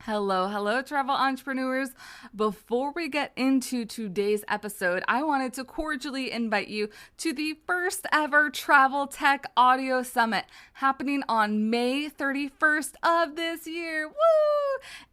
Hello, travel entrepreneurs. Before we get into today's episode, I wanted to cordially invite you to the first ever Travel Tech Audio Summit happening on May 31st of this year. Woo!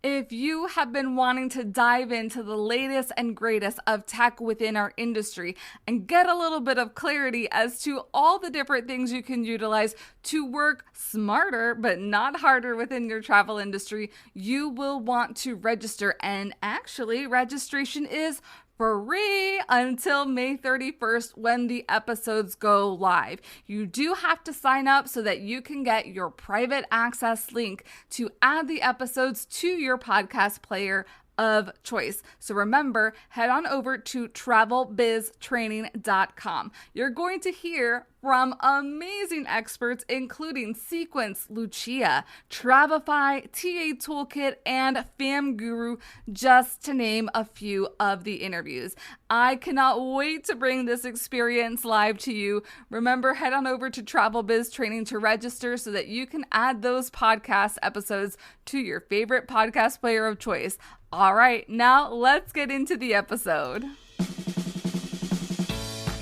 If you have been wanting to dive into the latest and greatest of tech within our industry and get a little bit of clarity as to all the different things you can utilize to work smarter but not harder within your travel industry, you will want to register. And actually, registration is free until May 31st when the episodes go live. You do have to sign up so that you can get your private access link to add the episodes to your podcast player of choice. So remember, head on over to travelbiztraining.com. You're going to hear from amazing experts, including Sequence, Lucia, Travify, TA Toolkit, and Fam Guru, just to name a few of the interviews. I cannot wait to bring this experience live to you. Remember, head on over to Travel Biz Training to register so that you can add those podcast episodes to your favorite podcast player of choice. All right, now let's get into the episode.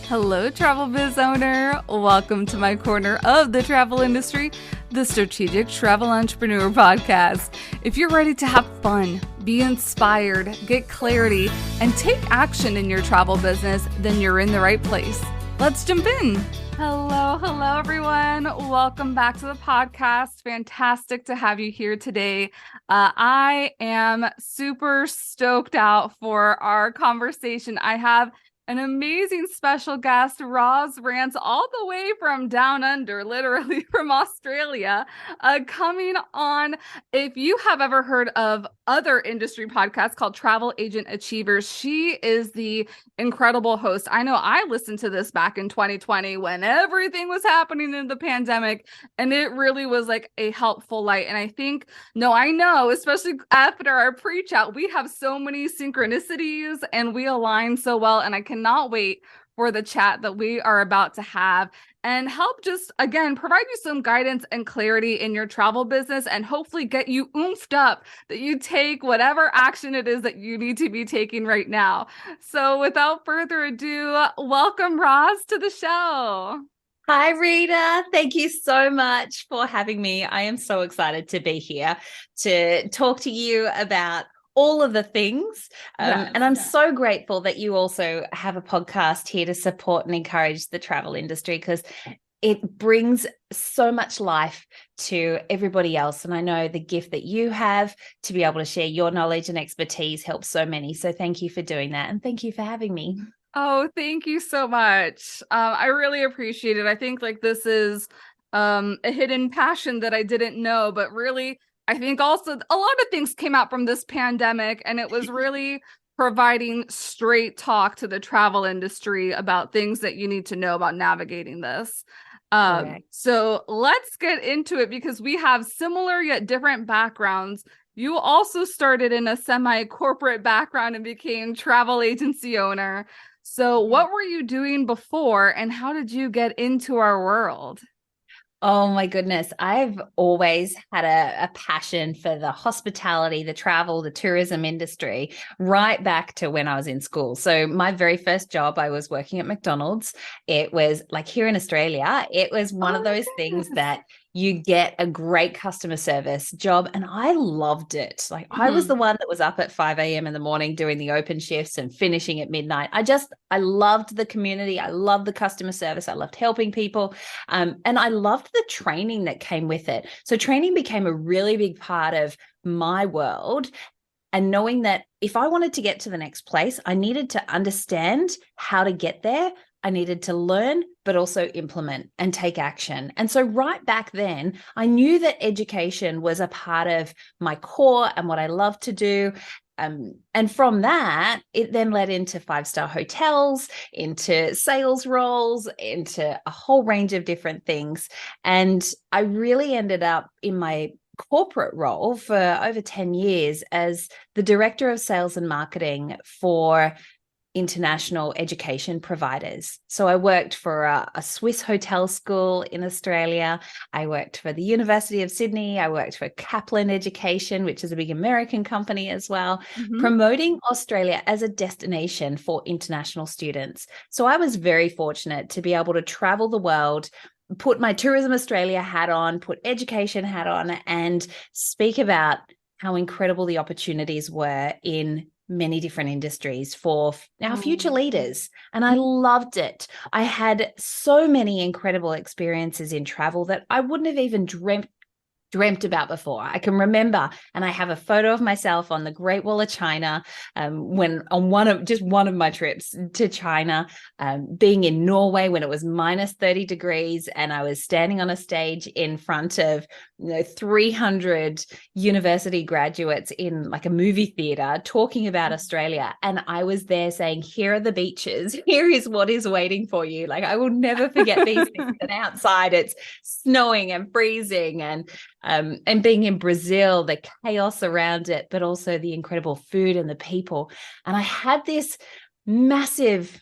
Hello, travel biz owner. Welcome to my corner of the travel industry, the Strategic Travel Entrepreneur Podcast. If you're ready to have fun, be inspired, get clarity, and take action in your travel business, then you're in the right place. Let's jump in. Hello, everyone. Welcome back to the podcast. Fantastic to have you here today. I am super stoked out for our conversation. I have an amazing special guest, Ranse, all the way from down under, literally from Australia, coming on. If you have ever heard of other industry podcasts called Travel Agent Achievers, she is the incredible host. I know I listened to this back in 2020 when everything was happening in the pandemic, and it really was like a helpful light. And I think, I know, especially after our pre-chat, we have so many synchronicities and we align so well, and I cannot wait for the chat that we are about to have and help just, again, provide you some guidance and clarity in your travel business and hopefully get you oomphed up that you take whatever action it is that you need to be taking right now. So without further ado, welcome Ros to the show. Hi, Rita. Thank you so much for having me. I am so excited to be here to talk to you about all of the things. And I'm so grateful that you also have a podcast here to support and encourage the travel industry, because it brings so much life to everybody else. And I know the gift that you have to be able to share your knowledge and expertise helps so many. So thank you for doing that. And thank you for having me. Oh, thank you so much. I really appreciate it. I think this is a hidden passion that I didn't know, but really, I think also a lot of things came out from this pandemic, and it was really providing straight talk to the travel industry about things that you need to know about navigating this. So let's get into it, because we have similar yet different backgrounds. You also started in a semi-corporate background and became travel agency owner. So what were you doing before, and how did you get into our world? Oh my goodness. I've always had a passion for the hospitality, the travel, the tourism industry, right back to when I was in school. So my very first job, I was working at McDonald's. It was like here in Australia, it was one of those things that you get a great customer service job. And I loved it. I was the one that was up at 5 a.m. in the morning doing the open shifts and finishing at midnight. I loved the community. I loved the customer service. I loved helping people. And I loved the training that came with it. So training became a really big part of my world. And knowing that if I wanted to get to the next place, I needed to understand how to get there. I needed to learn, but also implement and take action. And so right back then, I knew that education was a part of my core and what I love to do. And from that, it then led into five-star hotels, into sales roles, into a whole range of different things. And I really ended up in my corporate role for over 10 years as the director of sales and marketing for international education providers. So I worked for a Swiss hotel school in Australia. I worked for the University of Sydney. I worked for Kaplan Education, which is a big American company as well, promoting Australia as a destination for international students. So I was very fortunate to be able to travel the world, put my Tourism Australia hat on, put education hat on, and speak about how incredible the opportunities were in many different industries for our future leaders. And I loved it. I had so many incredible experiences in travel that I wouldn't have even dreamt about before. I can remember, and I have a photo of myself on the Great Wall of China when on one of my trips to China, being in Norway when it was minus 30 degrees, and I was standing on a stage in front of 300 university graduates in like a movie theater talking about Australia. And I was there saying, here are the beaches. Here is what is waiting for you. Like, I will never forget these things. And outside it's snowing and freezing, and being in Brazil, the chaos around it, but also the incredible food and the people. And I had this massive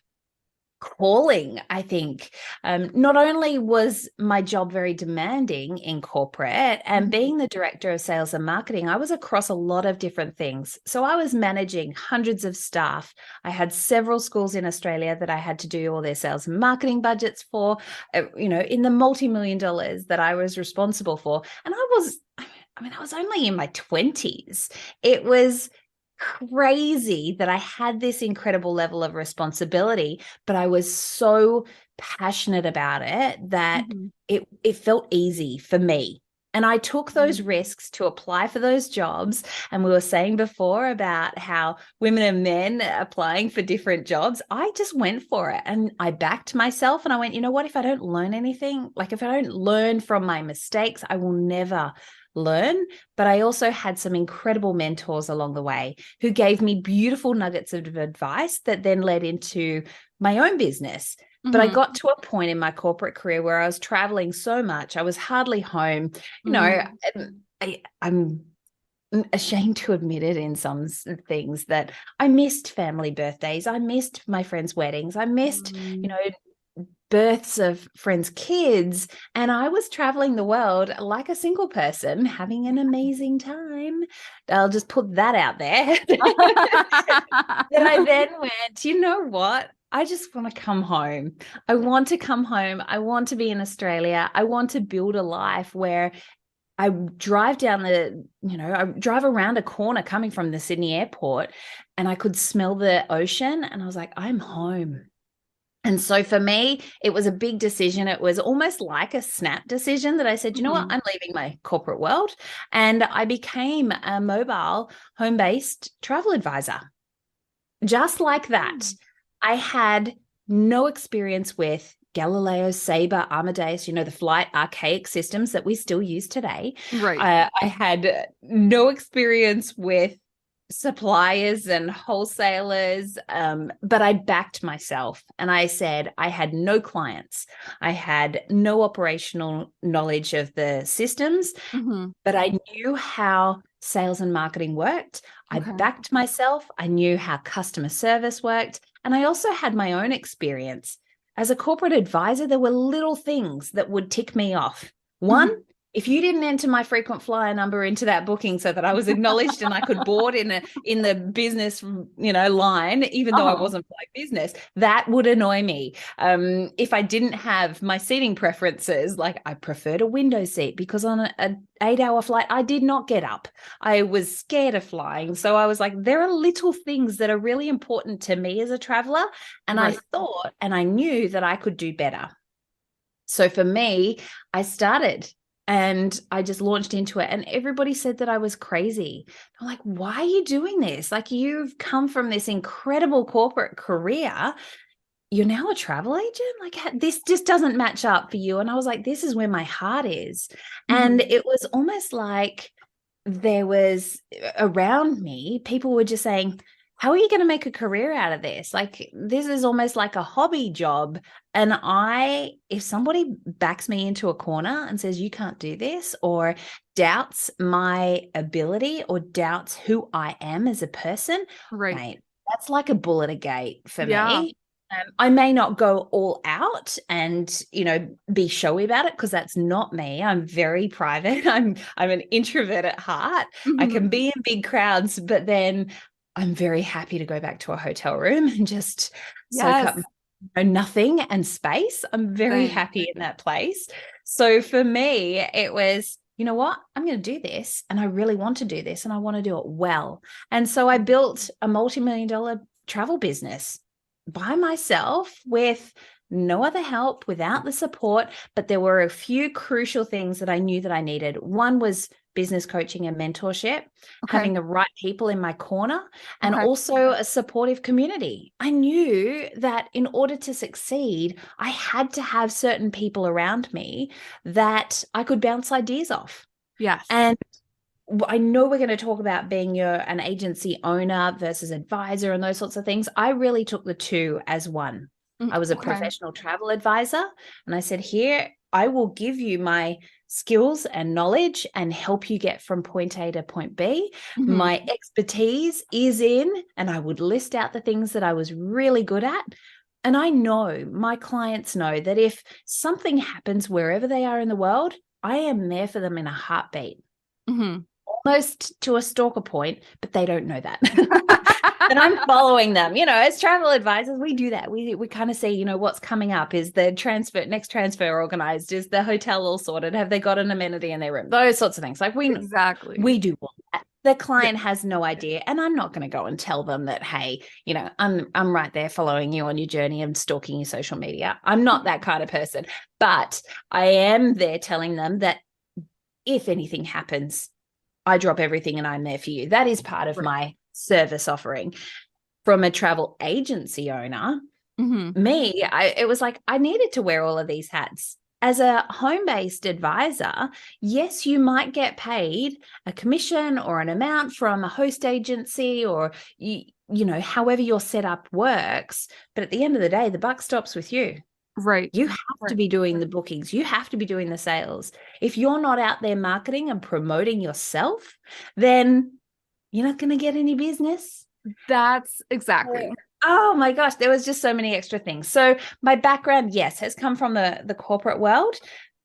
calling, I think. Not only was my job very demanding in corporate, and being the director of sales and marketing, I was across a lot of different things. So I was managing hundreds of staff. I had several schools in Australia that I had to do all their sales and marketing budgets for, in the multi-million dollars that I was responsible for. And I was only in my 20s. It was crazy that I had this incredible level of responsibility, but I was so passionate about it that it felt easy for me. And I took those risks to apply for those jobs. And we were saying before about how women and men applying for different jobs. I just went for it, and I backed myself, and I went, you know what, if I don't learn anything, like if I don't learn from my mistakes, I will never learn. But I also had some incredible mentors along the way who gave me beautiful nuggets of advice that then led into my own business. But I got to a point in my corporate career where I was traveling so much, I was hardly home. I'm ashamed to admit it in some things that I missed family birthdays. I missed my friends' weddings. I missed, births of friends' kids. And I was traveling the world like a single person, having an amazing time. I'll just put that out there. Then I then went, you know what? I just want to come home. I want to come home. I want to be in Australia. I want to build a life where I drive I drive around a corner coming from the Sydney airport, and I could smell the ocean, and I was like, I'm home. And so for me, it was a big decision. It was almost like a snap decision that I said, you know what, I'm leaving my corporate world. And I became a mobile home-based travel advisor. Just like that. I had no experience with Galileo, Sabre, Amadeus, the flight archaic systems that we still use today. Right. I had no experience with suppliers and wholesalers, but I backed myself, and I said I had no clients. I had no operational knowledge of the systems, but I knew how sales and marketing worked. I backed myself. I knew how customer service worked. And I also had my own experience. As a corporate advisor, there were little things that would tick me off. One, if you didn't enter my frequent flyer number into that booking so that I was acknowledged and I could board in the business, line, even though I wasn't flying business, that would annoy me. If I didn't have my seating preferences, like I preferred a window seat because on an 8-hour flight, I did not get up. I was scared of flying. So I was like, there are little things that are really important to me as a traveler. And I thought, and I knew that I could do better. So for me, I started. And I just launched into it, and everybody said that I was crazy. I'm like, why are you doing this? Like, you've come from this incredible corporate career. You're now a travel agent? Like, this just doesn't match up for you. And I was like, this is where my heart is. And it was almost like there was around me, people were just saying, how are you going to make a career out of this? Like, this is almost like a hobby job. And if somebody backs me into a corner and says, you can't do this, or doubts my ability or doubts who I am as a person, mate, that's like a bullet a gate for Yeah. me. I may not go all out and, be showy about it because that's not me. I'm very private. I'm an introvert at heart. I Mhm. can be in big crowds, but then I'm very happy to go back to a hotel room and just soak Yes. up nothing and space. I'm very Same. happy in that place. So for me, it was, you know what? I'm going to do this and I really want to do this and I want to do it well. And so I built a multi-million-dollar travel business by myself with no other help, without the support, but there were a few crucial things that I knew that I needed. One was business coaching and mentorship, Okay. having the right people in my corner, and Okay. also a supportive community. I knew that in order to succeed, I had to have certain people around me that I could bounce ideas off. Yes. And I know we're going to talk about being an agency owner versus advisor and those sorts of things. I really took the two as one. I was a Okay. professional travel advisor, and I said, here, I will give you my skills and knowledge and help you get from point A to point B. Mhm. My expertise is in, and I would list out the things that I was really good at. And I know my clients know that if something happens wherever they are in the world, I am there for them in a heartbeat. Mhm. Almost to a stalker point, but they don't know that. And I'm following them. As travel advisors, we do that. We kind of see, what's coming up. Is the next transfer organized? Is the hotel all sorted? Have they got an amenity in their room? Those sorts of things. Like Exactly. we do all that. The client Yeah. has no idea, and I'm not going to go and tell them that, hey, I'm right there following you on your journey and stalking your social media. I'm not that kind of person, but I am there telling them that if anything happens, I drop everything and I'm there for you. That is part of Right. my service offering. From a travel agency owner, Mhm. it was like I needed to wear all of these hats. As a home-based advisor, yes, you might get paid a commission or an amount from a host agency or, however your setup works. But at the end of the day, the buck stops with you. Right. You have to Right. be doing the bookings. You have to be doing the sales. If you're not out there marketing and promoting yourself, then you're not going to get any business. That's exactly. Oh my gosh, there was just so many extra things. So my background, yes, has come from the corporate world,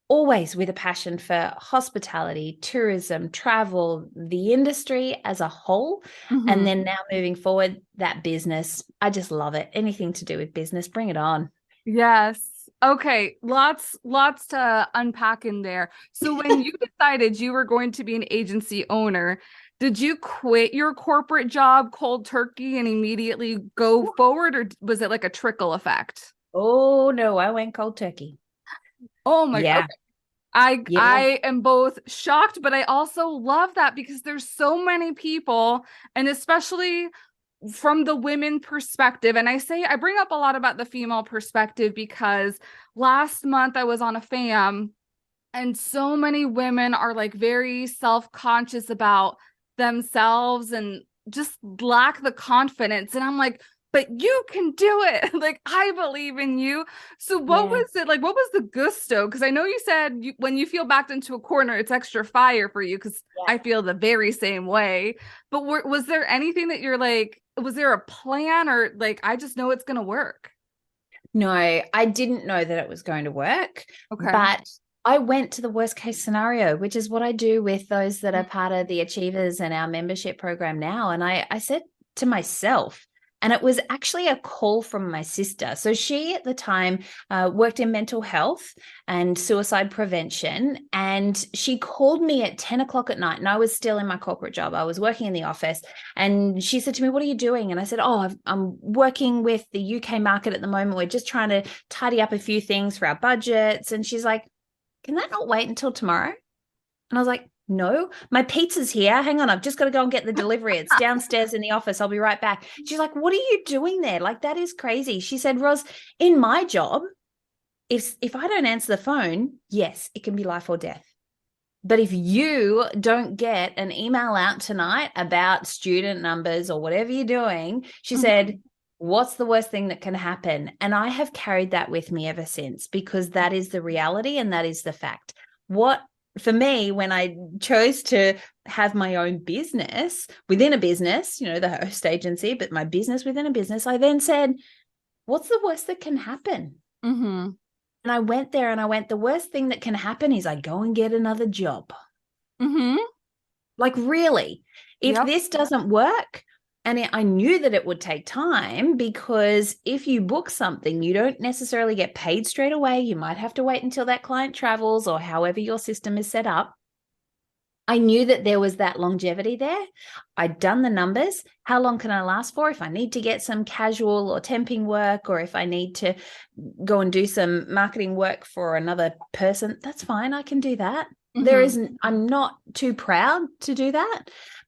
always with a passion for hospitality, tourism, travel, the industry as a whole. And Mhm. then now moving forward, that business, I just love it. Anything to do with business, bring it on. Yes. Okay. Lots to unpack in there. So when you decided you were going to be an agency owner, did you quit your corporate job cold turkey and immediately go forward, or was it like a trickle effect? Oh no, I went cold turkey. Oh my, Yeah. okay. I Yeah. I am both shocked, but I also love that because there's so many people, and especially from the women perspective. And I bring up a lot about the female perspective because last month I was on a fam and so many women are like very self-conscious about themselves and just lack the confidence. And I'm like, but you can do it. Like, I believe in you. So what Yeah. was it like? What was the gusto? Because I know you said when you feel backed into a corner, it's extra fire for you, because Yeah. I feel the very same way. But was there anything that you're like, was there a plan, or like, I just know it's going to work? No, I didn't know that it was going to work, Okay. but I went to the worst case scenario, which is what I do with those that are part of the Achievers and our membership program now. And I said to myself, and it was actually a call from my sister. So she at the time worked in mental health and suicide prevention. And she called me at 10 o'clock at night, and I was still in my corporate job. I was working in the office. And she said to me, what are you doing? And I said, oh, I'm working with the UK market at the moment. We're just trying to tidy up a few things for our budgets. And she's like, can that not wait until tomorrow? And I was like, no, my pizza's here. Hang on, I've just got to go and get the delivery. It's downstairs in the office. I'll be right back. She's like, what are you doing there? Like, that is crazy. She said, Ros, in my job, if I don't answer the phone, yes, it can be life or death. But if you don't get an email out tonight about student numbers or whatever you're doing, she said, what's the worst thing that can happen? And I have carried that with me ever since, because that is the reality and that is the fact. What for me, when I chose to have my own business within a business, the host agency, but my business within a business, I then said, what's the worst that can happen? Mm-hmm. And I went there and I went, the worst thing that can happen is I go and get another job. Mm-hmm. Like, really, if Yep. this doesn't work, and I knew that it would take time, because if you book something, you don't necessarily get paid straight away. You might have to wait until that client travels or however your system is set up. I knew that there was that longevity there. I'd done the numbers. How long can I last for? If I need to get some casual or temping work, or if I need to go and do some marketing work for another person, that's fine. I can do that. Mm-hmm. I'm not too proud to do that.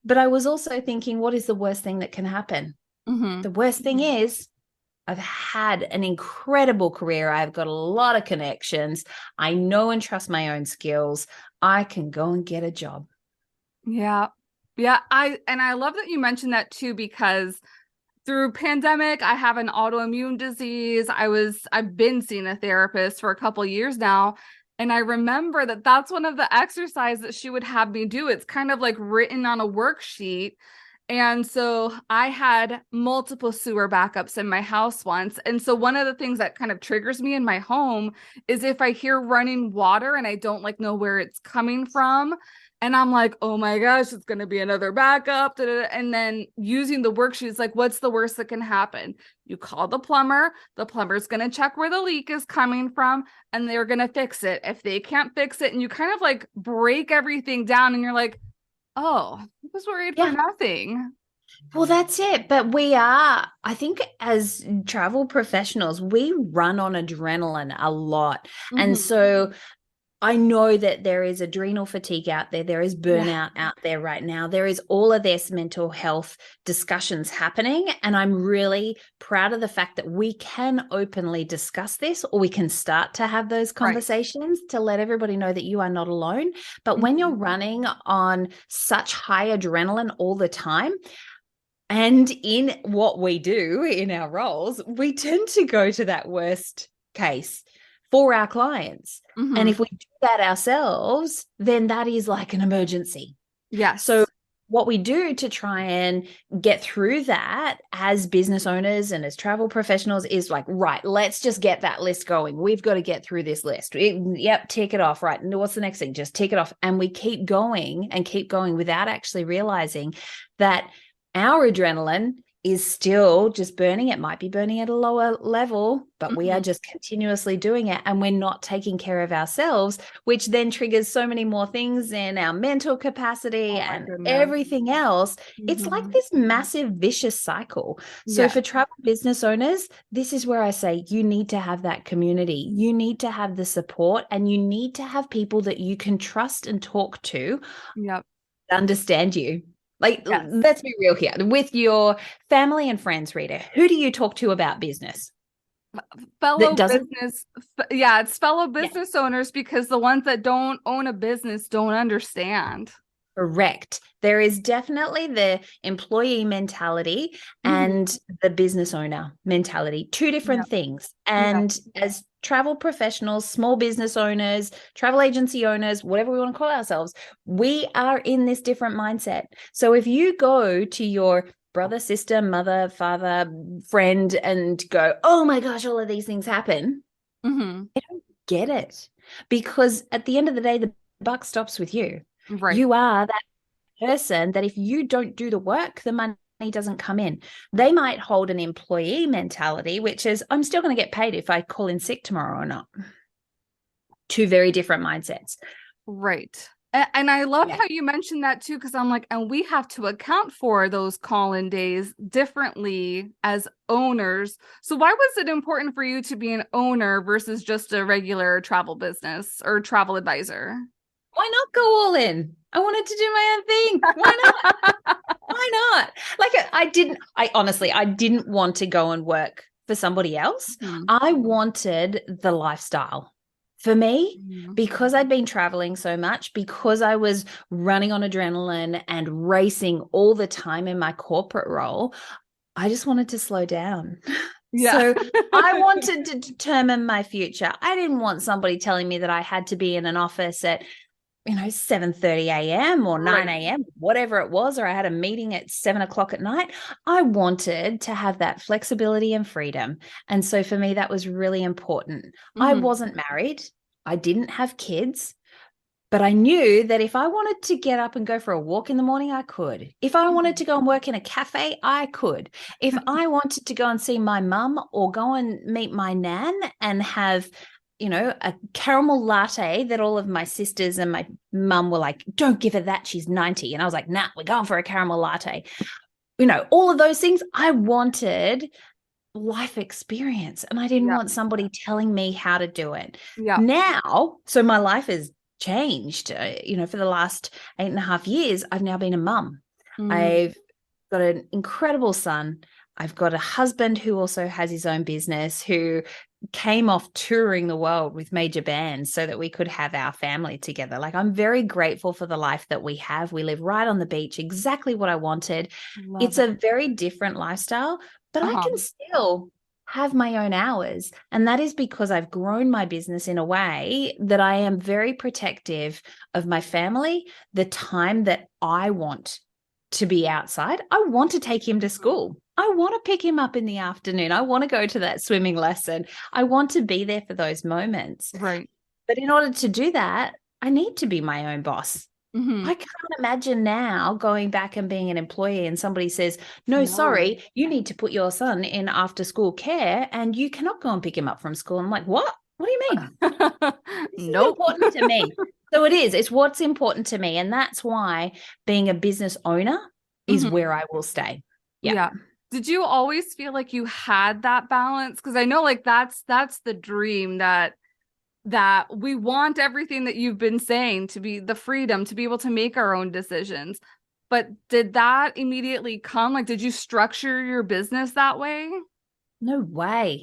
But I was also thinking, what is the worst thing that can happen? Mm-hmm. The worst thing is I've had an incredible career. I've got a lot of connections. I know and trust my own skills. I can go and get a job. Yeah. Yeah. I love that you mentioned that too, because through pandemic, I have an autoimmune disease. I've been seeing a therapist for a couple years now. And I remember that that's one of the exercises that she would have me do. It's kind of like written on a worksheet. And so I had multiple sewer backups in my house once. And so one of the things that kind of triggers me in my home is if I hear running water and I don't like know where it's coming from. And I'm like, oh my gosh, it's going to be another backup. Da, da, da. And then using the worksheet, it's like, what's the worst that can happen? You call the plumber's going to check where the leak is coming from, and they're going to fix it. If they can't fix it, and you kind of like break everything down, and you're like, oh, I was worried for Yeah. nothing. Well, that's it. But I think as travel professionals, we run on adrenaline a lot. And Mm-hmm. so I know that there is adrenal fatigue out there. There is Yeah. burnout out there right now. There is all of this mental health discussions happening. And I'm really proud of the fact that we can openly discuss this, or we can start to have those Right. conversations to let everybody know that you are not alone. But when Mm-hmm. you're running on such high adrenaline all the time, and in what we do in our roles, we tend to go to that worst case for our clients. And Mm-hmm. if we do that ourselves, then that is like an emergency. So Yes. what we do to try and get through that as business owners and as travel professionals is like, right, let's just get that list going. We've got to get through this list. Yep, tick it off. Right. And what's the next thing? Just tick it off. And we keep going without actually realizing that our adrenaline is still just burning. It might be burning at a lower level, but we are Mm-hmm. just continuously doing it, and we're not taking care of ourselves, which then triggers so many more things in our mental capacity Oh my and goodness. everything else. It's like Mm-hmm. this massive vicious cycle. So Yeah. for travel business owners, this is where I say you need to have that community. You need to have the support, and you need to have people that you can trust and talk to Yep. understand you. Like, Yes. let's be real here. With your family and friends, Rita, who do you talk to about business that Fellow doesn't? business, yeah, it's fellow Yeah, business owners, because the ones that don't own a business don't understand. correct. There is definitely the employee mentality Mm-hmm. and the business owner mentality, two different Yep. things. Yep. And as travel professionals, small business owners, travel agency owners, whatever we want to call ourselves, we are in this different mindset. So if you go to your brother, sister, mother, father, friend, and go, oh my gosh, all of these things happen, Mm-hmm. get it. Because at the end of the day, the buck stops with you. Right. You are that person that if you don't do the work, the money doesn't come in. They might hold an employee mentality, which is, I'm still going to get paid if I call in sick tomorrow or not. Two very different mindsets. Right. And I love Yeah. how you mentioned that too, because I'm like, and we have to account for those call-in days differently as owners. So why was it important for you to be an owner versus just a regular travel business or travel advisor? Why not go all in? I wanted to do my own thing. Why not? Why not? Like, I honestly, I didn't want to go and work for somebody else. Mhm. I wanted the lifestyle for me, Mhm. because I'd been traveling so much, because I was running on adrenaline and racing all the time in my corporate role. I just wanted to slow down. Yeah. So I wanted to determine my future. I didn't want somebody telling me that I had to be in an office at 7:30 a.m. or 9 Right. a.m., whatever it was, or I had a meeting at 7 o'clock at night. I wanted to have that flexibility and freedom. And so for me, that was really important. I Hmm. wasn't married. I didn't have kids, but I knew that if I wanted to get up and go for a walk in the morning, I could. If I wanted to go and work in a cafe, I could. If I wanted to go and see my mum or go and meet my nan and have a caramel latte that all of my sisters and my mum were like, don't give her that. She's 90. And I was like, nah, we're going for a caramel latte. All of those things. I wanted life experience and I didn't Yeah. want somebody telling me how to do it. Yeah. Now, so my life has changed. For the last 8.5 years, I've now been a mum. Mm. I've got an incredible son. I've got a husband who also has his own business, who came off touring the world with major bands so that we could have our family together. Like, I'm very grateful for the life that we have. We live right on the beach, exactly what I wanted. Love It's it. a very different lifestyle, but I Uh-huh. can still have my own hours. And that is because I've grown my business in a way that I am very protective of my family, the time that I want to be outside. I want to take him to school. I want to pick him up in the afternoon. I want to go to that swimming lesson. I want to be there for those moments. Right. But in order to do that, I need to be my own boss. Hmm. I can't imagine now going back and being an employee and somebody says, no, No. sorry, you need to put your son in after school care and you cannot go and pick him up from school. I'm like, what? What do you mean? This is Nope. important to me. So it is. It's what's important to me. And that's why being a business owner is Hmm. where I will stay. Yeah. Yeah. Did you always feel like you had that balance? Because I know like that's the dream that we want everything that you've been saying to be the freedom to be able to make our own decisions. But did that immediately come? Like, did you structure your business that way? No way.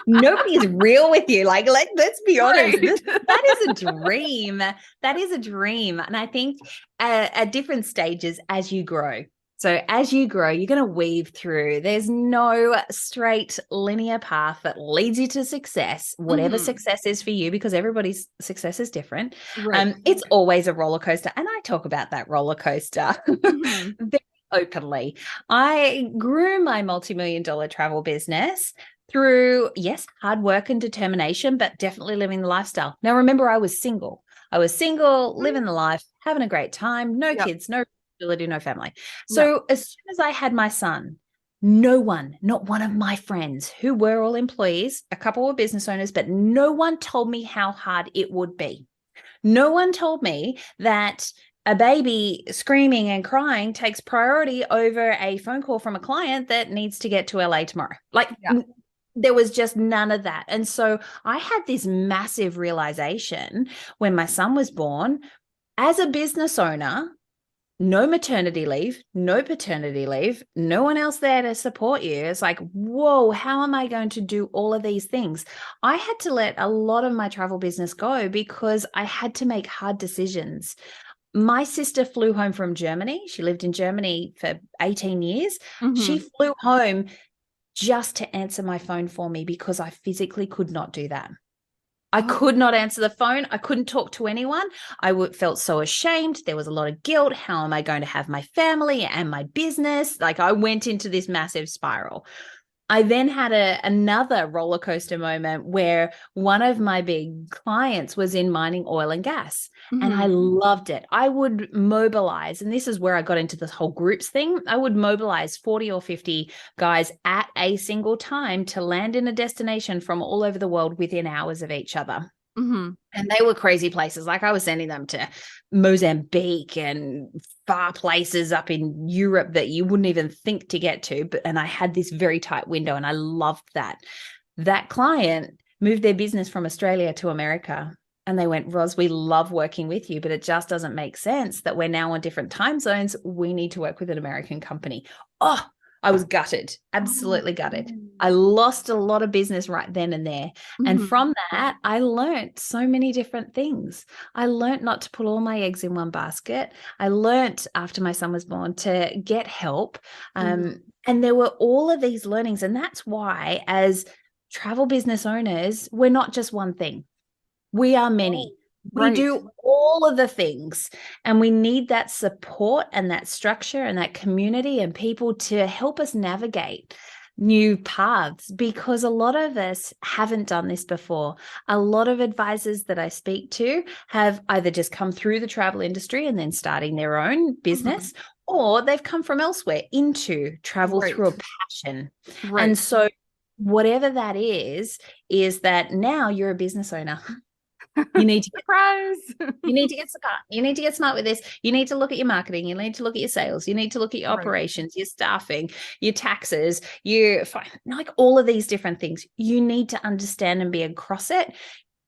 Nobody is real with you. Like, let's be honest. Right. That is a dream. That is a dream. And I think at different stages as you grow. So as you grow, you're going to weave through. There's no straight linear path that leads you to success, whatever Hmm. success is for you, because everybody's success is different. Right. It's always a roller coaster. And I talk about that roller coaster Hmm. very openly. I grew my multi-million-dollar travel business through, yes, hard work and determination, but definitely living the lifestyle. Now, remember, I was single. Living the life, having a great time, no Yep. kids, no responsibility, no family. Yep. So as soon as I had my son, no one, not one of my friends who were all employees, a couple were business owners, but no one told me how hard it would be. No one told me that a baby screaming and crying takes priority over a phone call from a client that needs to get to LA tomorrow. Like, Yeah. there was just none of that. And so I had this massive realization when my son was born. As a business owner, no maternity leave, no paternity leave, no one else there to support you. It's like, whoa, how am I going to do all of these things? I had to let a lot of my travel business go because I had to make hard decisions. My sister flew home from Germany. She lived in Germany for 18 years. She Hmm. flew home just to answer my phone for me because I physically could not do that. I Oh. could not answer the phone. I couldn't talk to anyone. Felt so ashamed. There was a lot of guilt. How am I going to have my family and my business? Like, I went into this massive spiral. I then had another roller coaster moment where one of my big clients was in mining oil and gas, and I Hmm. loved it. I would mobilize, and this is where I got into this whole groups thing. I would mobilize 40 or 50 guys at a single time to land in a destination from all over the world within hours of each other. Hmm. And they were crazy places. Like, I was sending them to Mozambique and far places up in Europe that you wouldn't even think to get to. And I had this very tight window and I loved that. That client moved their business from Australia to America. And they went, Ros, we love working with you, but it just doesn't make sense that we're now on different time zones. We need to work with an American company. Oh, I was gutted, absolutely gutted. I lost a lot of business right then and there. And Hmm. from that, I learned so many different things. I learned not to put all my eggs in one basket. I learned after my son was born to get help. Hmm. And there were all of these learnings. And that's why, as travel business owners, we're not just one thing. We are many. We Right. do all of the things, and we need that support and that structure and that community and people to help us navigate new paths, because a lot of us haven't done this before. A lot of advisors that I speak to have either just come through the travel industry and then starting their own business, or they've come from elsewhere into travel Right. through a passion. Right. And so whatever that is that now you're a business owner. You need to Surprise. you need to get smart. You need to get smart with this. You need to look at your marketing. You need to look at your sales. You need to look at your Right. operations, your staffing, your taxes, like all of these different things. You need to understand and be across it.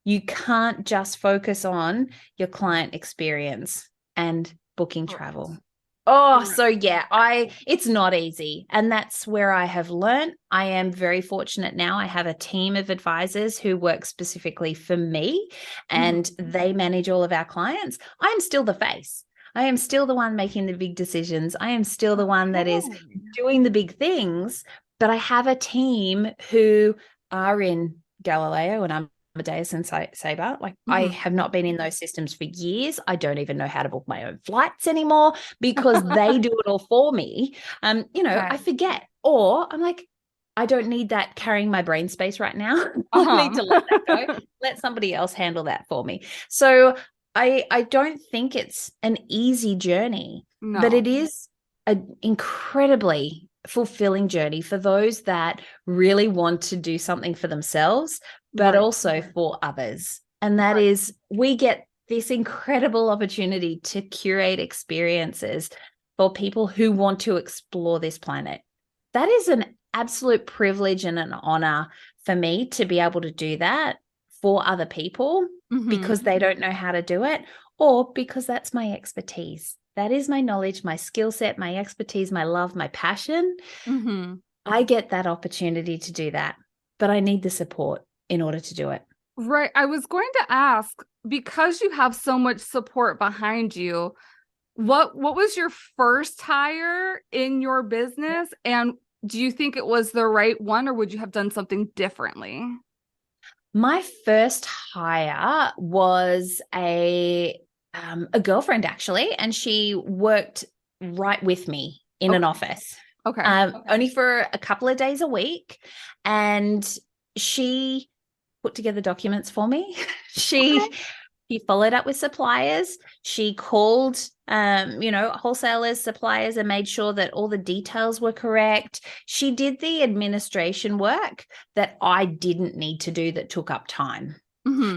You can't just focus on your client experience and booking travel. Oh, so yeah, it's not easy. And that's where I have learned. I am very fortunate now. I have a team of advisors who work specifically for me, and they manage all of our clients. I'm still the face. I am still the one making the big decisions. I am still the one that is doing the big things, but I have a team who are in Galileo and Amadeus and Sabre. Like I have not been in those systems for years. I don't even know how to book my own flights anymore because they do it all for me. I forget, or I'm like, I don't need that carrying my brain space right now. I need to let that go. Let somebody else handle that for me. So I don't think it's an easy journey, but it is an incredibly fulfilling journey for those that really want to do something for themselves, but also for others. And that is, we get this incredible opportunity to curate experiences for people who want to explore this planet. That is an absolute privilege and an honor for me to be able to do that for other people because they don't know how to do it, or because that's my expertise. That is my knowledge, my skill set, my expertise, my love, my passion. I get that opportunity to do that, but I need the support in order to do it. Right. I was going to ask, because you have so much support behind you, what was your first hire in your business? And do you think it was the right one, or would you have done something differently? My first hire was a girlfriend, actually, and she worked right with me in an office. Okay. Only for a couple of days a week. And she put together documents for me. She followed up with suppliers. She called, wholesalers, suppliers, and made sure that all the details were correct. She did the administration work that I didn't need to do that took up time.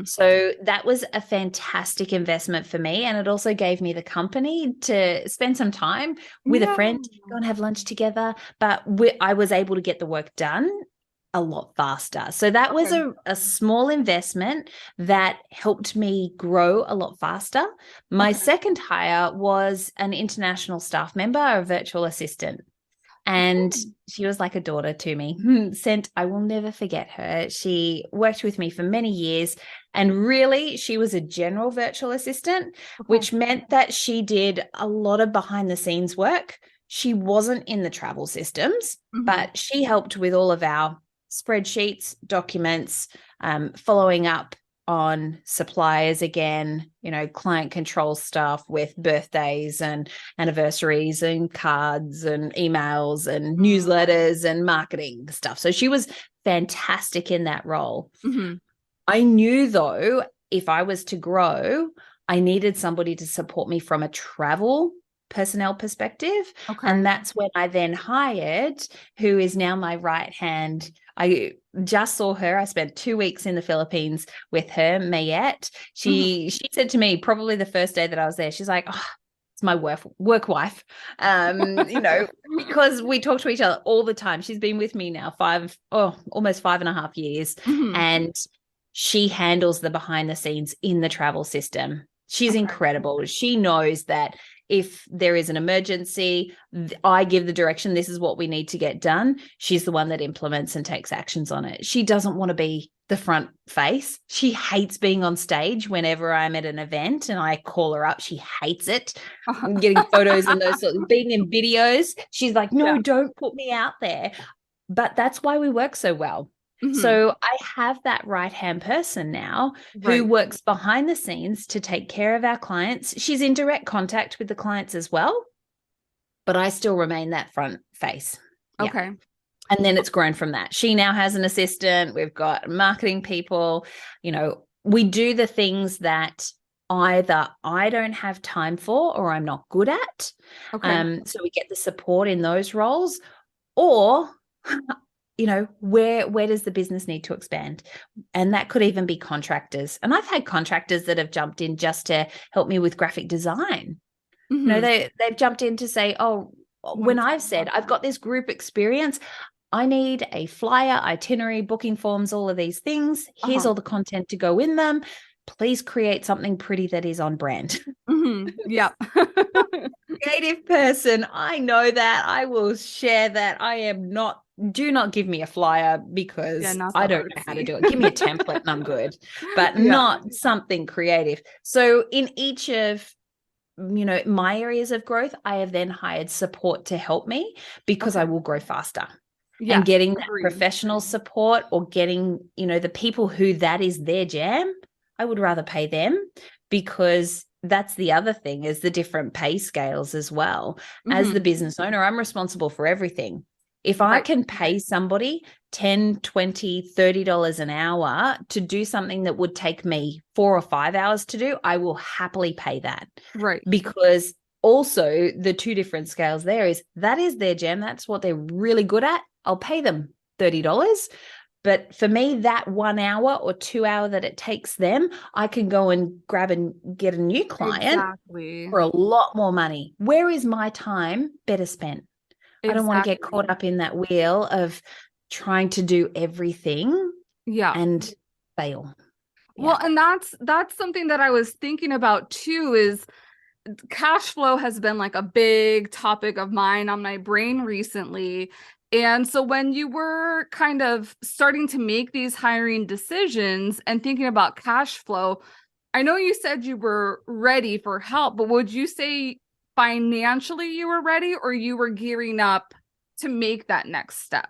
So that was a fantastic investment for me. And it also gave me the company to spend some time with a friend, go and have lunch together. But I was able to get the work done a lot faster. So that was a small investment that helped me grow a lot faster. My second hire was an international staff member, a virtual assistant. And she was like a daughter to me. I will never forget her. She worked with me for many years. And really, she was a general virtual assistant, which meant that she did a lot of behind the scenes work. She wasn't in the travel systems, but she helped with all of our spreadsheets, documents, following up on suppliers again, client control stuff with birthdays and anniversaries and cards and emails and newsletters and marketing stuff. So she was fantastic in that role. I knew, though, if I was to grow, I needed somebody to support me from a travel personnel perspective. And that's when I then hired, who is now my right hand. I just saw her. I spent 2 weeks in the Philippines with her, Mayette. She said to me, probably the first day that I was there, she's like, oh, it's my work wife, because we talk to each other all the time. She's been with me now almost 5.5 years. And she handles the behind the scenes in the travel system. She's incredible. She knows that if there is an emergency, I give the direction, this is what we need to get done. She's the one that implements and takes actions on it. She doesn't want to be the front face. She hates being on stage whenever I'm at an event and I call her up. She hates it. Getting photos and those sorts of being in videos. She's like, no, don't put me out there. But that's why we work so well. Hmm. So I have that right-hand person now who Right. works behind the scenes to take care of our clients. She's in direct contact with the clients as well, but I still remain that front face. Yeah. Okay. And then it's grown from that. She now has an assistant. We've got marketing people. We do the things that either I don't have time for or I'm not good at. Okay. So we get the support in those roles, or where does the business need to expand? And that could even be contractors. And I've had contractors that have jumped in just to help me with graphic design. Hmm. They've jumped in to say, oh, when I've said I've got this group experience, I need a flyer, itinerary, booking forms, all of these things. Here's Uh-huh. all the content to go in them. Please create something pretty that is on brand. Yep. Creative person. I know that. I will share that. Do not give me a flyer Yeah, because not I the don't know how to artsy. do it. Give me a template and I'm good, but Yeah. not something creative. So in each of my areas of growth, I have then hired support to help me because I Okay. will grow faster. And Yes. getting that Agreed. professional support, or getting, the people who that is their jam, I would rather pay them, because that's the other thing, is the different pay scales as well. As the Hmm. business owner, I'm responsible for everything. If I Right. can pay somebody 10, 20, $30 an hour to do something that would take me 4 or 5 hours to do, I will happily pay that. Right. Because also the two different scales there is that is their jam. That's what they're really good at. I'll pay them $30. But for me, that 1 hour or 2 hour that it takes them, I can go and grab and get a new client Exactly. for a lot more money. Where is my time better spent? I don't want to get caught Exactly. up in that wheel of trying to do everything Yeah. and fail. Well, Yeah. and that's something that I was thinking about too, is cash flow has been like a big topic of mine on my brain recently. And so when you were kind of starting to make these hiring decisions and thinking about cash flow, I know you said you were ready for help, but would you say financially you were ready, or you were gearing up to make that next step?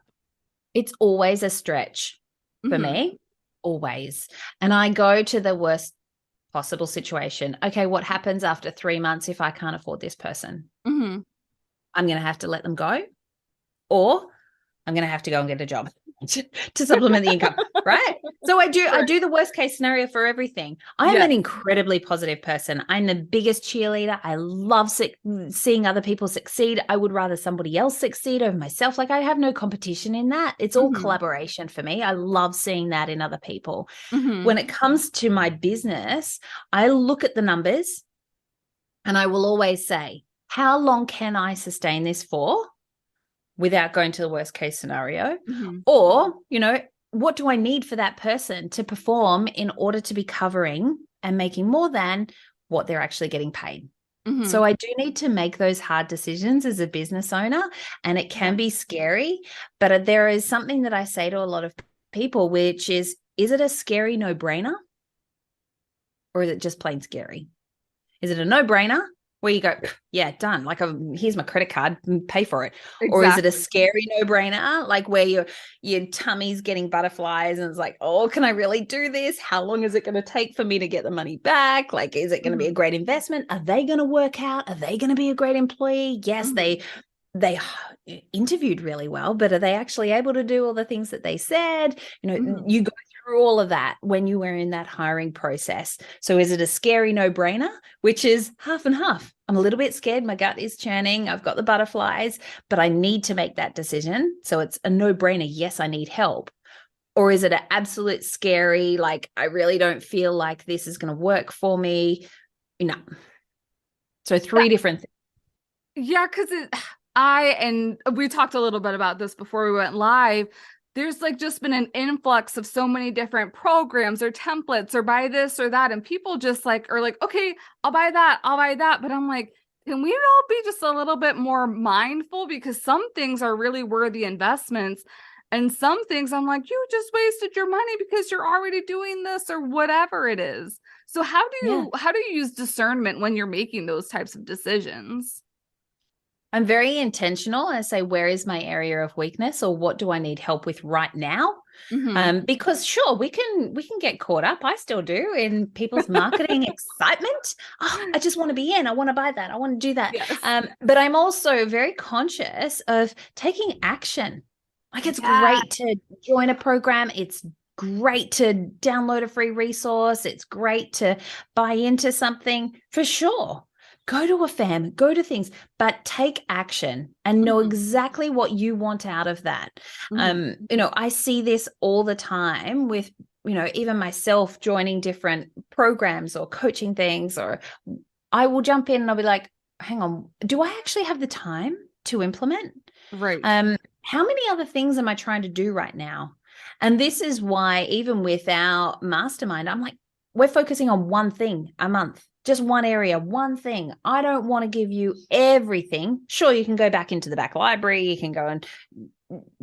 It's always a stretch for Hmm. me, always. And I go to the worst possible situation. Okay, what happens after 3 months if I can't afford this person? Hmm. I'm going to have to let them go, or I'm going to have to go and get a job to supplement the income, right? So I do the worst case scenario for everything. I am Yeah. an incredibly positive person. I'm the biggest cheerleader. I love seeing other people succeed. I would rather somebody else succeed over myself. Like, I have no competition in that. It's all Hmm. collaboration for me. I love seeing that in other people. Hmm. When it comes to my business, I look at the numbers and I will always say, how long can I sustain this for without going to the worst case scenario? Hmm. Or, what do I need for that person to perform in order to be covering and making more than what they're actually getting paid? Hmm. So I do need to make those hard decisions as a business owner, and it Yeah. can be scary, but there is something that I say to a lot of people, which is it a scary no-brainer, or is it just plain scary? Is it a no-brainer where you go, yeah, done, like, here's my credit card, pay for it? Or is it a Exactly. scary no-brainer, like where your tummy's getting butterflies and it's like, oh, can I really do this? How long is it going to take for me to get the money back? Like, is it going to be a Hmm. great investment? Are they going to work out? Are they going to be a great employee? Yes, Hmm. they interviewed really well, but are they actually able to do all the things that they said? Hmm. You go through all of that when you were in that hiring process. So is it a scary no-brainer, which is half and half? I'm a little bit scared. My gut is churning. I've got the butterflies, but I need to make that decision. So it's a no-brainer. Yes, I need help. Or is it an absolute scary, like, I really don't feel like this is going to work for me? No. So Yeah. three different things. Yeah, because and we talked a little bit about this before we went live. There's like just been an influx of so many different programs or templates or buy this or that. And people just like are like, okay, I'll buy that, I'll buy that. But I'm like, can we all be just a little bit more mindful? Because some things are really worthy investments. And some things I'm like, you just wasted your money because you're already doing this or whatever it is. So how do Yeah. you use discernment when you're making those types of decisions? I'm very intentional. I say, where is my area of weakness, or what do I need help with right now? Because sure, we can get caught up. I still do, in people's marketing excitement. Oh, I just want to be in. I want to buy that. I want to do that. Yes. But I'm also very conscious of taking action. Like, it's great to join a program. It's great to download a free resource. It's great to buy into something, for sure. Go to a fam, go to things, but take action and know exactly what you want out of that. I see this all the time with, even myself joining different programs or coaching things, or I will jump in and I'll be like, hang on, do I actually have the time to implement? Right. How many other things am I trying to do right now? And this is why, even with our mastermind, I'm like, we're focusing on one thing a month. Just one area, one thing. I don't want to give you everything. Sure, you can go back into the back library. You can go and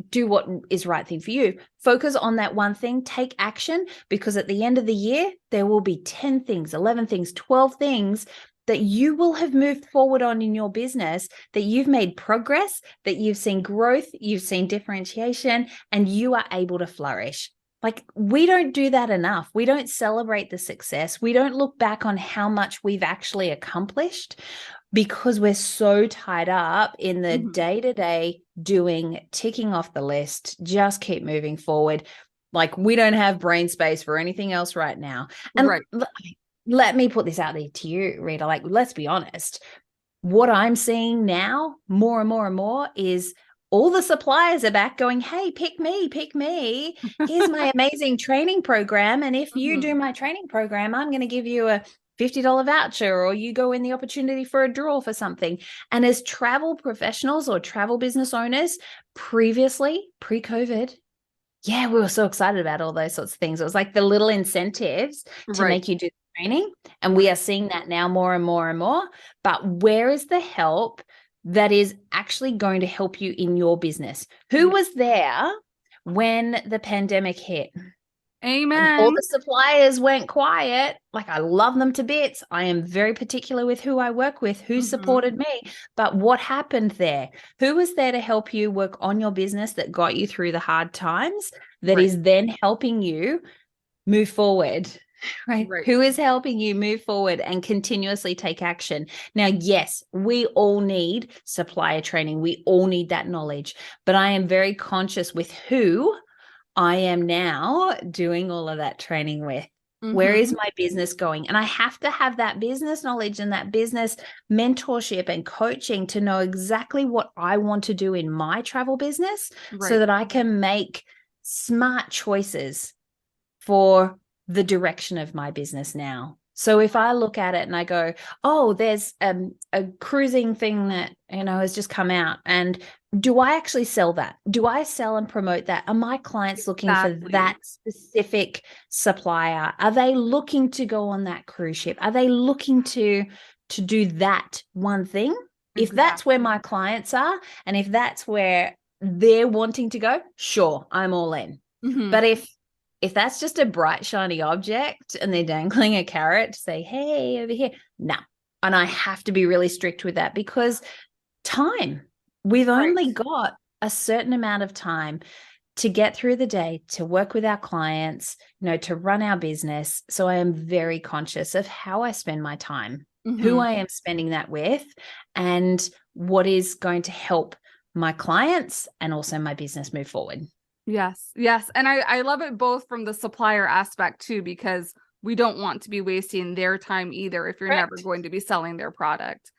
do what is right thing for you. Focus on that one thing. Take action, because at the end of the year, there will be 10 things, 11 things, 12 things that you will have moved forward on in your business, that you've made progress, that you've seen growth, you've seen differentiation, and you are able to flourish. Like, we don't do that enough. We don't celebrate the success. We don't look back on how much we've actually accomplished, because we're so tied up in the day-to-day doing, ticking off the list, just keep moving forward. Like, we don't have brain space for anything else right now. And let me put this out there to you, Rita. Like, let's be honest. What I'm seeing now more and more and more is all the suppliers are back going, hey, pick me, pick me. Here's my amazing training program. And if you do my training program, I'm going to give you a $50 voucher, or you go in the opportunity for a draw for something. And as travel professionals or travel business owners, previously, pre-COVID, we were so excited about all those sorts of things. It was like the little incentives to make you do the training. And we are seeing that now more and more and more. But where is the help that is actually going to help you in your business? Who was there when the pandemic hit? Amen. And all the suppliers went quiet. Like, I love them to bits. I am very particular with who I work with, who supported me. But what happened there? Who was there to help you work on your business that got you through the hard times, that is then helping you move forward? Right? Who is helping you move forward and continuously take action? Now, yes, we all need supplier training. We all need that knowledge. But I am very conscious with who I am now doing all of that training with. Where is my business going? And I have to have that business knowledge and that business mentorship and coaching to know exactly what I want to do in my travel business, so that I can make smart choices for the direction of my business now. So if I look at it and I go, oh, there's a cruising thing that, has just come out, and do I actually sell that? Do I sell and promote that? Are my clients looking for that specific supplier? Are they looking to go on that cruise ship? Are they looking to do that one thing? If that's where my clients are, and if that's where they're wanting to go, sure, I'm all in. But if that's just a bright, shiny object and they're dangling a carrot to say, hey, over here, no. And I have to be really strict with that, because time, we've only got a certain amount of time to get through the day, to work with our clients, to run our business. So I am very conscious of how I spend my time, who I am spending that with, and what is going to help my clients and also my business move forward. Yes. And I love it both from the supplier aspect too, because we don't want to be wasting their time either if you're never going to be selling their product.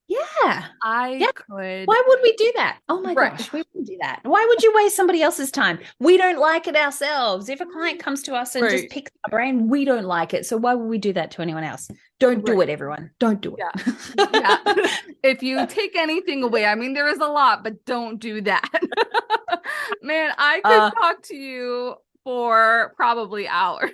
Yeah. I could. Why would we do that? Oh my gosh, we wouldn't do that. Why would you waste somebody else's time? We don't like it ourselves. If a client comes to us and just picks our brain, we don't like it. So why would we do that to anyone else? Don't do it, everyone. Don't do it. Yeah. If you take anything away, I mean, there is a lot, but don't do that. Man, I could talk to you for probably hours.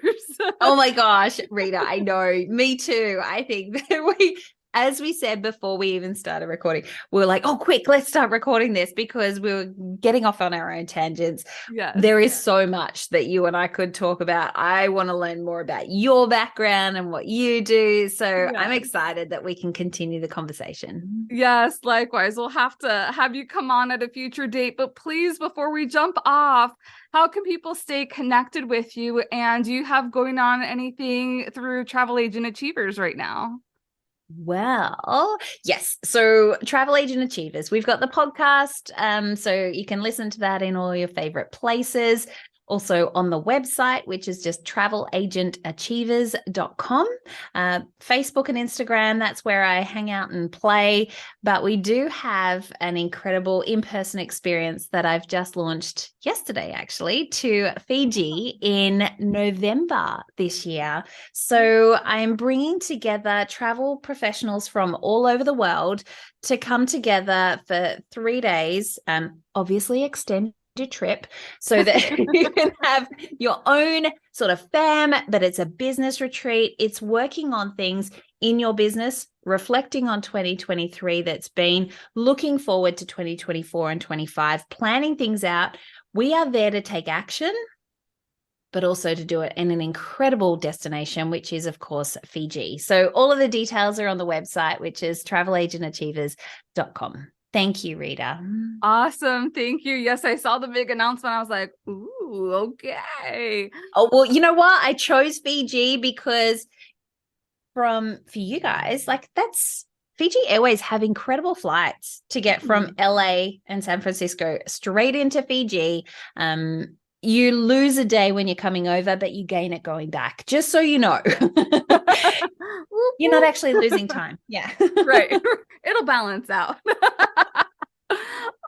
Oh my gosh, Rita, I know. Me too. I think that as we said before we even started recording, we were like, oh, quick, let's start recording this because we were getting off on our own tangents. Yes. There is so much that you and I could talk about. I want to learn more about your background and what you do. So I'm excited that we can continue the conversation. Yes, likewise. We'll have to have you come on at a future date. But please, before we jump off, how can people stay connected with you? And do you have going on anything through Travel Agent Achievers right now? Well, yes. So Travel Agent Achievers, we've got the podcast. So you can listen to that in all your favorite places. Also on the website, which is just travelagentachievers.com. Facebook and Instagram, that's where I hang out and play. But we do have an incredible in-person experience that I've just launched yesterday, actually, to Fiji in November this year. So I'm bringing together travel professionals from all over the world to come together for 3 days, obviously extended trip so that you can have your own sort of fam, but it's a business retreat. It's working on things in your business, reflecting on 2023 that's been, looking forward to 2024 and 25, planning things out. We are there to take action, but also to do it in an incredible destination, which is, of course, Fiji. So all of the details are on the website, which is travelagentachievers.com. Thank you, Rita. Awesome. Thank you. Yes, I saw the big announcement. I was like, ooh, okay. Oh, well, you know what? I chose Fiji because for you guys, like that's Fiji Airways have incredible flights to get from LA and San Francisco straight into Fiji. You lose a day when you're coming over, but you gain it going back, just so you know. You're not actually losing time. Yeah. Right. It'll balance out.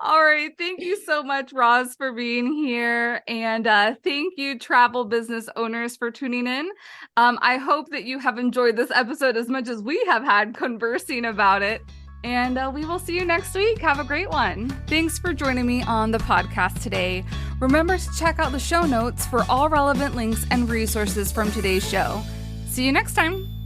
All right. Thank you so much, Ros, for being here. And thank you, travel business owners, for tuning in. I hope that you have enjoyed this episode as much as we have had conversing about it. And we will see you next week. Have a great one. Thanks for joining me on the podcast today. Remember to check out the show notes for all relevant links and resources from today's show. See you next time.